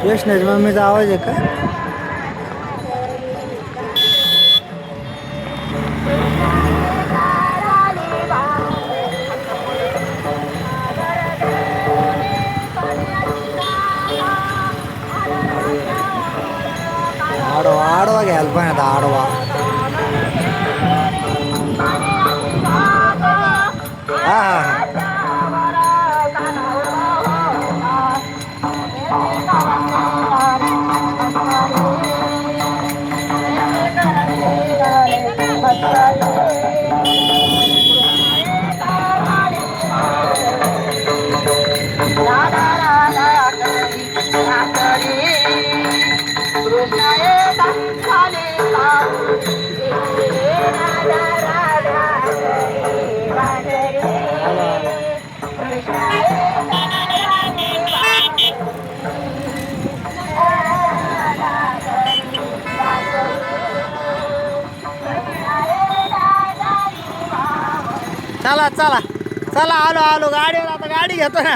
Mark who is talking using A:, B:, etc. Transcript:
A: यशनेश मम्मीचा आवाज आहे का? आडवा आडवा घ्यायला पण आता आडवा. हा हा चला चला चला आलो आलो गाडीवर आता गाडी घेतो ना.